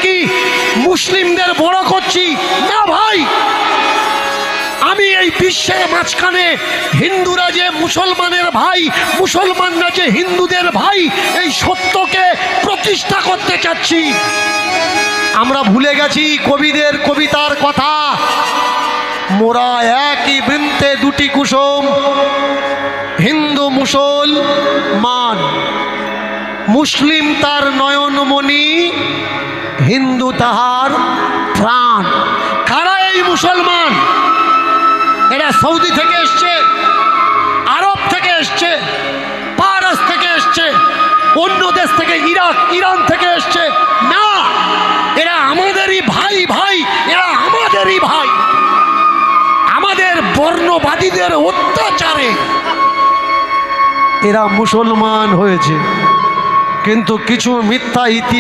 নাকি মুসলিমদের বড় করছি। না ভাই, আমি এই বিশ্বের মাঝখানে হিন্দুরা যে মুসলমানের ভাই, মুসলমানরা যে হিন্দুদের ভাই, এই সত্যকে প্রতিষ্ঠা করতে চাচ্ছি। আমরা ভুলে গেছি কবিদের কবিতার কথা, মোরা একই বৃন্তে দুটি কুসুম, হিন্দু মুসলমান, মুসলিম তার নয়নমণি, হিন্দু তাহার প্রাণ। কারা এই মুসলমান? এরা সৌদি থেকে এসছে, আরব থেকে এসছে, পারস থেকে এসছে, অন্য দেশ থেকে, ইরাক, ইরান থেকে এসছে না, এরা আমাদেরই ভাই। ভাই, এরা আমাদেরই ভাই। আমাদের বর্ণবাদীদের অত্যাচারে এরা মুসলমান হয়েছে, কিন্তু কিছু মিথ্যা ইতিহাস